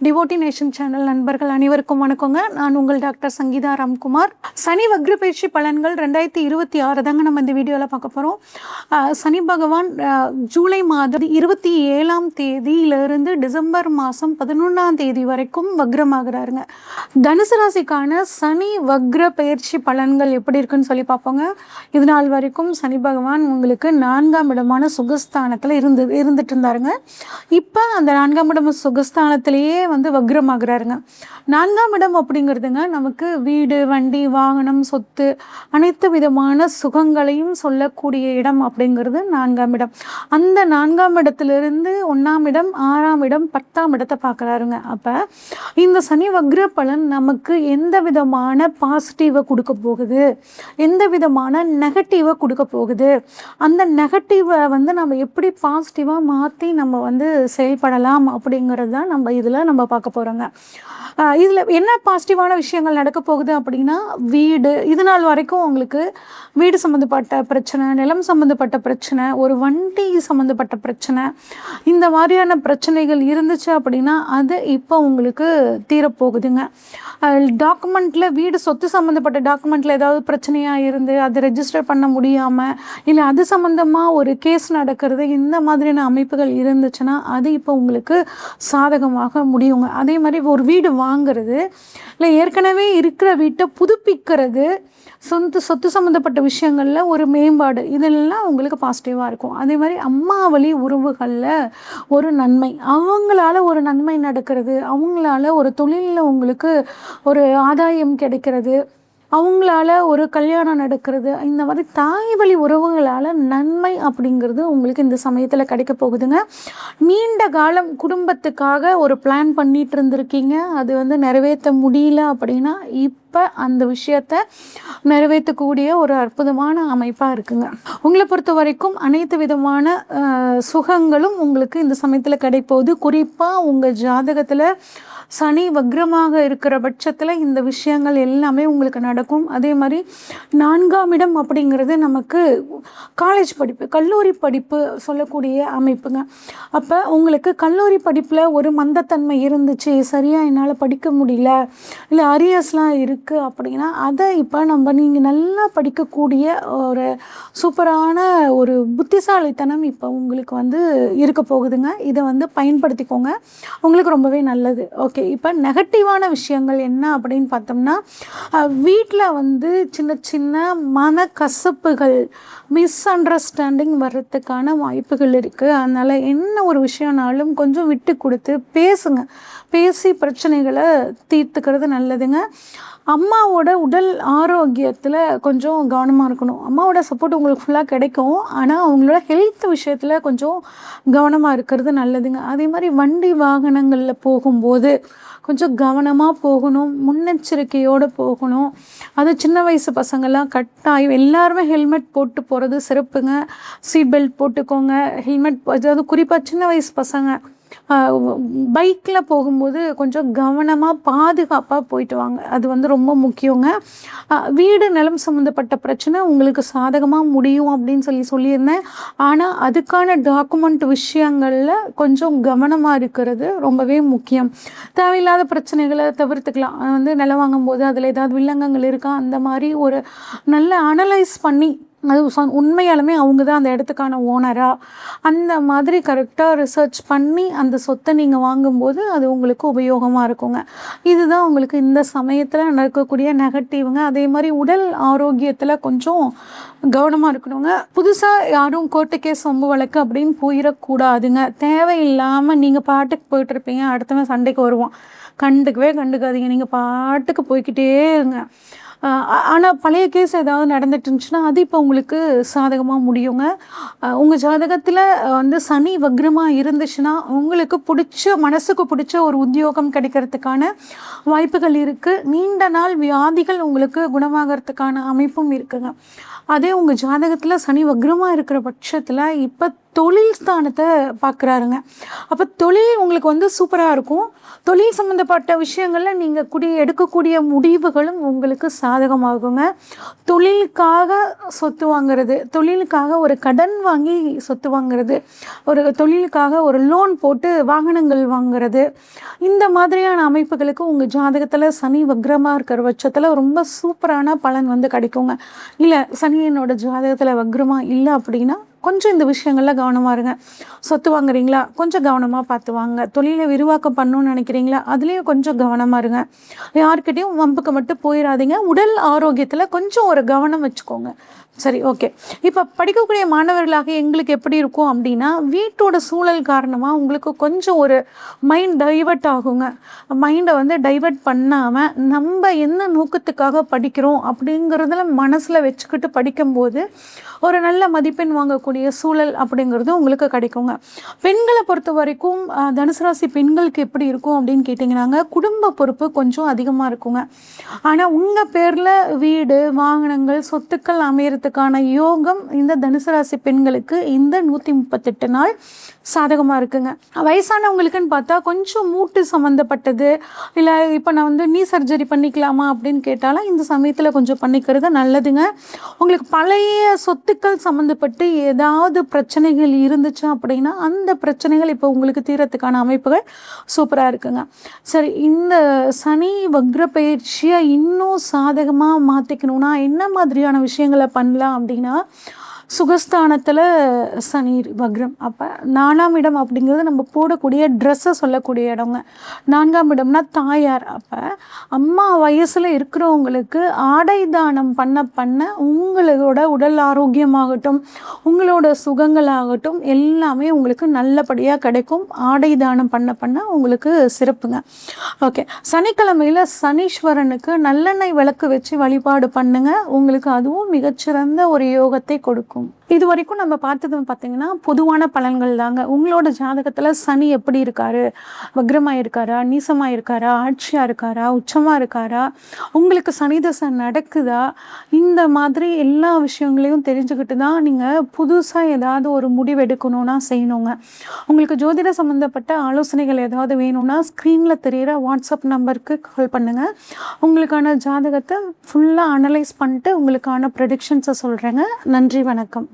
Devotee nation channel நண்பர்கள் அனைவருக்கும் வணக்கங்க. நான் உங்கள் டாக்டர் சங்கீதா ராம்குமார். சனி வக்ர பயிற்சி பலன்கள் 2026 தாங்க நம்ம இந்த வீடியோவில் பார்க்க போகிறோம். சனி பகவான் ஜூலை மாதம் 27ஆம் தேதியிலிருந்து டிசம்பர் மாதம் 11ஆம் தேதி வரைக்கும் வக்ரமாகிறாருங்க. தனுசு ராசிக்கான சனி வக்ர பயிற்சி பலன்கள் எப்படி இருக்குன்னு சொல்லி பார்ப்போங்க. இது நாள் வரைக்கும் சனி பகவான் உங்களுக்கு 4ஆம் இடமான சுகஸ்தானத்தில் இருந்துட்டு இருந்தாருங்க. இப்போ அந்த 4ஆம் இடம் சுகஸ்தானத்திலேயே வக்ரமாகிறாருங்க. 4ஆம் இடம் அப்படிங்கிறதுங்க நமக்கு வீடு, வண்டி, வாகனம், சொத்து அனைத்து விதமான சுகங்களையும் சொல்லக்கூடிய இடம் அப்படிங்கிறது 4ஆம் இடம். அந்த 4ஆம் இடத்திலிருந்து 1ஆம் இடம், 6ஆம் இடம், 10ஆம் இடத்தை பார்க்குறாருங்க. அப்போ இந்த சனி வக்ர பலன் நமக்கு எந்த விதமான பாசிட்டிவை கொடுக்க போகுது, எந்த விதமான நெகட்டிவை கொடுக்க போகுது, அந்த நெகட்டிவை நம்ம எப்படி பாசிட்டிவாக மாற்றி நம்ம செயல்படலாம் அப்படிங்கிறது தான் நம்ம பார்க்க போகிறோங்க. இதில் என்ன பாசிட்டிவான விஷயங்கள் நடக்க போகுது அப்படின்னா, வீடு, இது நாள் வரைக்கும் உங்களுக்கு வீடு சம்மந்தப்பட்ட பிரச்சனை, நிலம் சம்மந்தப்பட்ட பிரச்சனை, ஒரு வண்டி சம்மந்தப்பட்ட பிரச்சனை, இந்த மாதிரியான பிரச்சனைகள் இருந்துச்சு அப்படின்னா அது இப்போ உங்களுக்கு தீரப்போகுதுங்க. டாக்குமெண்ட்டில், வீடு சொத்து சம்மந்தப்பட்ட டாக்குமெண்ட்டில் ஏதாவது பிரச்சனையாக இருந்து அதை ரெஜிஸ்டர் பண்ண முடியாமல், இல்லை அது சம்மந்தமாக ஒரு கேஸ் நடக்கிறது, இந்த மாதிரியான அமைப்புகள் இருந்துச்சுன்னா அது இப்போ உங்களுக்கு சாதகமாக முடியுங்க. அதே மாதிரி ஒரு வீடு வாங்கிறது, இல்லை ஏற்கனவே இருக்கிற வீட்டை புதுப்பிக்கிறது, சொத்து சம்மந்தப்பட்ட விஷயங்களில் ஒரு மேம்பாடு, இதெல்லாம் உங்களுக்கு பாசிட்டிவாக இருக்கும். அதே மாதிரி அம்மா வழி உறவுகளில் ஒரு நன்மை, அவங்களால ஒரு நன்மை நடக்கிறது, அவங்களால ஒரு தொழிலில் உங்களுக்கு ஒரு ஆதாயம் கிடைக்கிறது, அவங்களால ஒரு கல்யாணம் நடக்கிறது, இந்த மாதிரி தாய் வழி உறவுகளால் நன்மை அப்படிங்கிறது உங்களுக்கு இந்த சமயத்தில் கிடைக்க போகுதுங்க. நீண்ட காலம் குடும்பத்துக்காக ஒரு பிளான் பண்ணிட்டு இருந்திருக்கீங்க, அது நிறைவேற்ற முடியல அப்படின்னா இப்போ அந்த விஷயத்தை நிறைவேற்றக்கூடிய ஒரு அற்புதமான அமைப்பாக இருக்குங்க. உங்களை பொறுத்த வரைக்கும் அனைத்து விதமான சுகங்களும் உங்களுக்கு இந்த சமயத்தில் கிடைப்போகுது. குறிப்பாக உங்கள் ஜாதகத்தில் சனி வக்ரமாக இருக்கிற பட்சத்தில் இந்த விஷயங்கள் எல்லாமே உங்களுக்கு நடக்கும். அதே மாதிரி 4ஆம் இடம் அப்படிங்கிறது நமக்கு காலேஜ் படிப்பு, கல்லூரி படிப்பு சொல்லக்கூடிய அமைப்புங்க. அப்போ உங்களுக்கு கல்லூரி படிப்பில் ஒரு மந்தத்தன்மை இருந்துச்சு, சரியாக என்னால் படிக்க முடியல, இல்லை அரியர்ஸ்லாம் இருக்குது அப்படின்னா அதை இப்போ நீங்கள் நல்லா படிக்கக்கூடிய ஒரு சூப்பரான ஒரு புத்திசாலித்தனம் இப்போ உங்களுக்கு இருக்க போகுதுங்க. இதை பயன்படுத்திக்கோங்க, உங்களுக்கு ரொம்பவே நல்லது. ஓகே, இப்போ நெகட்டிவான விஷயங்கள் என்ன அப்படின்னு பார்த்தோம்னா, வீட்டில் சின்ன சின்ன மனக்கசப்புகள், மிஸ் அண்டர்ஸ்டாண்டிங் வர்றதுக்கான வாய்ப்புகள் இருக்குது. அதனால் என்ன ஒரு விஷயம்னாலும் கொஞ்சம் விட்டு கொடுத்து பேசுங்க, பேசி பிரச்சனைகளை தீர்த்துக்கிறது நல்லதுங்க. அம்மாவோட உடல் ஆரோக்கியத்தில் கொஞ்சம் கவனமாக இருக்கணும். அம்மாவோட சப்போர்ட் உங்களுக்கு ஃபுல்லாக கிடைக்கும், ஆனால் அவங்களோட ஹெல்த் விஷயத்தில் கொஞ்சம் கவனமாக இருக்கிறது நல்லதுங்க. அதே மாதிரி வண்டி வாகனங்களில் போகும்போது கொஞ்சம் கவனமாக போகணும், முன்னெச்சரிக்கையோடு போகணும். அது சின்ன வயசு பசங்கள்லாம் கட்டாயம் எல்லாருமே ஹெல்மெட் போட்டு போகிறது சிறப்புங்க. சீட் பெல்ட் போட்டுக்கோங்க, ஹெல்மெட், அதாவது குறிப்பாக சின்ன வயசு பசங்க பைக்கில் போகும்போது கொஞ்சம் கவனமாக பாதுகாப்பாக போயிட்டு வாங்க, அது ரொம்ப முக்கியங்க. வீடு நிலம் சம்மந்தப்பட்ட பிரச்சனை உங்களுக்கு சாதகமாக முடியும் அப்படின்னு சொல்லியிருந்தேன். ஆனால் அதுக்கான டாக்குமெண்ட் விஷயங்களில் கொஞ்சம் கவனமாக இருக்கிறது ரொம்பவே முக்கியம். தேவையில்லாத பிரச்சனைகளை தவிர்த்துக்கலாம். நிலம் வாங்கும்போது அதில் ஏதாவது வில்லங்கங்கள் இருக்கா, அந்த மாதிரி ஒரு நல்ல அனலைஸ் பண்ணி, அது உண்மையாலுமே அவங்க தான் அந்த இடத்துக்கான ஓனரா, அந்த மாதிரி கரெக்டாக ரிசர்ச் பண்ணி அந்த சொத்தை நீங்கள் வாங்கும்போது அது உங்களுக்கு உபயோகமாக இருக்குங்க. இதுதான் உங்களுக்கு இந்த சமயத்தில் நடக்கக்கூடிய நெகட்டிவ்ங்க. அதே மாதிரி உடல் ஆரோக்கியத்தில் கொஞ்சம் கவனமாக இருக்கணுங்க. புதுசாக யாரும் கோர்ட்டு கேஸ், சொம்பு வழக்கு அப்படின்னு போயிடக்கூடாதுங்க. தேவையில்லாமல் நீங்கள் பாட்டுக்கு போயிட்டுருப்பீங்க, அடுத்தவன் சண்டைக்கு வருவான், கண்டுக்காதீங்க, நீங்கள் பாட்டுக்கு போய்கிட்டே இருங்க. ஆனால் பழைய கேஸ் ஏதாவது நடந்துட்டு இருந்துச்சுன்னா அது இப்போ உங்களுக்கு சாதகமாக முடியுங்க. உங்கள் ஜாதகத்தில் சனி வக்ரமாக இருந்துச்சுன்னா உங்களுக்கு மனசுக்கு பிடிச்ச ஒரு உத்தியோகம் கிடைக்கிறதுக்கான வாய்ப்புகள் இருக்குது. நீண்ட நாள் வியாதிகள் உங்களுக்கு குணமாகறதுக்கான அமைப்பும் இருக்குங்க. அதே உங்கள் ஜாதகத்தில் சனி வக்ரமாக இருக்கிற பட்சத்தில் இப்போ தொழில் ஸ்தானத்தை பார்க்குறாருங்க. அப்போ தொழில் உங்களுக்கு சூப்பராக இருக்கும். தொழில் சம்மந்தப்பட்ட விஷயங்களில் நீங்கள் எடுக்கக்கூடிய முடிவுகளும் உங்களுக்கு சாதகமாகுங்க. தொழிலுக்காக சொத்து வாங்கிறது, தொழிலுக்காக ஒரு கடன் வாங்கி சொத்து வாங்கிறது, ஒரு தொழிலுக்காக ஒரு லோன் போட்டு வாகனங்கள் வாங்கிறது, இந்த மாதிரியான அமைப்புகளுக்கு உங்கள் ஜாதகத்தில் சனி வக்ரமாக இருக்கிற பட்சத்தில் ரொம்ப சூப்பரான பலன் கிடைக்குங்க. இல்லை சனியனோட ஜாதகத்தில் வக்ரமாக இல்லை அப்படின்னா கொஞ்சம் இந்த விஷயங்களில் கவனமாக இருங்க. சொத்து வாங்குறீங்களா, கொஞ்சம் கவனமாக பார்த்து வாங்க. தொழிலை விரிவாக்கம் பண்ணணும்னு நினைக்கிறீங்களா, அதுலேயும் கொஞ்சம் கவனமாக இருங்க. யார்கிட்டையும் வம்புக்கு மட்டும் போயிடாதீங்க. உடல் ஆரோக்கியத்தில் கொஞ்சம் ஒரு கவனம் வச்சுக்கோங்க. சரி, ஓகே. இப்போ படிக்கக்கூடிய மாணவர்களாக எங்களுக்கு எப்படி இருக்கும் அப்படின்னா, வீட்டோட சூழல் காரணமாக உங்களுக்கு கொஞ்சம் ஒரு மைண்ட் டைவர்ட் ஆகுங்க. மைண்டை டைவர்ட் பண்ணாமல் நம்ம என்ன நோக்கத்துக்காக படிக்கிறோம் அப்படிங்கிறதுல மனசில் வச்சுக்கிட்டு படிக்கும்போது ஒரு நல்ல மதிப்பெண் வாங்கக்கூடிய சூழல் அப்படிங்கிறது உங்களுக்கு கிடைக்குங்க. பெண்களை பொறுத்த வரைக்கும் தனுசு ராசி பெண்களுக்கு எப்படி இருக்கும் அப்படின்னு கேட்டிங்கன்னாங்க, குடும்ப பொறுப்பு கொஞ்சம் அதிகமாக இருக்குங்க. ஆனால் உங்கள் பேரில் வீடு வாகனங்கள் சொத்துக்கள் அமையறதுக்கான யோகம் இந்த தனுசு ராசி பெண்களுக்கு இந்த 138 நாள் சாதகமாக இருக்குங்க. வயசானவங்களுக்குன்னு பார்த்தா கொஞ்சம் மூட்டு சம்மந்தப்பட்டது, இல்லை இப்போ நான் நீ சர்ஜரி பண்ணிக்கலாமா அப்படின்னு கேட்டாலும் இந்த சமயத்தில் கொஞ்சம் பண்ணிக்கிறது நல்லதுங்க. உங்களுக்கு பழைய சொத்துக்கள் சம்மந்தப்பட்டு ஏதாவது பிரச்சனைகள் இருந்துச்சு அப்படின்னா அந்த பிரச்சனைகள் இப்போ உங்களுக்கு தீரத்துக்கான அமைப்புகள் சூப்பராக இருக்குங்க. சரி, இந்த சனி வக்ர பயிற்சியை இன்னும் சாதகமாக மாற்றிக்கணுன்னா என்ன மாதிரியான விஷயங்களை பண்ணலாம் அப்படின்னா, சுகஸ்தானத்தில் சனி வக்ரம். அப்போ 4ஆம் இடம் அப்படிங்கிறது நம்ம போடக்கூடிய ட்ரெஸ்ஸை சொல்லக்கூடிய இடங்க. 4ஆம் இடம்னா தாயார். அப்போ அம்மா வயசில் இருக்கிறவங்களுக்கு ஆடை தானம் பண்ண உங்களோட உடல் ஆரோக்கியமாகட்டும் உங்களோட சுகங்களாகட்டும் எல்லாமே உங்களுக்கு நல்லபடியாக கிடைக்கும். ஆடை தானம் பண்ண உங்களுக்கு சிறப்புங்க. ஓகே, சனிக்கிழமையில் சனீஸ்வரனுக்கு நல்லெண்ணெய் விளக்கு வச்சு வழிபாடு பண்ணுங்க. உங்களுக்கு அதுவும் மிகச்சிறந்த ஒரு யோகத்தை கொடுக்கும். இது வரைக்கும் நம்ம பார்த்தது பார்த்தீங்கன்னா பொதுவான பலன்கள் தாங்க. உங்களோட ஜாதகத்தில் சனி எப்படி இருக்காரு, வக்ரமாக இருக்காரா, நீசமாக இருக்காரா, ஆட்சியாக இருக்காரா, உச்சமாக இருக்காரா, உங்களுக்கு சனி தசை நடக்குதா, இந்த மாதிரி எல்லா விஷயங்களையும் தெரிஞ்சுக்கிட்டு தான் நீங்கள் புதுசாக ஏதாவது ஒரு முடிவு எடுக்கணும்னா செய்யணுங்க. உங்களுக்கு ஜோதிட சம்மந்தப்பட்ட ஆலோசனைகள் ஏதாவது வேணும்னா ஸ்க்ரீனில் தெரிகிற வாட்ஸ்அப் நம்பருக்கு கால் பண்ணுங்கள். உங்களுக்கான ஜாதகத்தை ஃபுல்லாக அனலைஸ் பண்ணிட்டு உங்களுக்கான ப்ரெடிக்ஷன்ஸை சொல்கிறேங்க. நன்றி, வணக்கம்.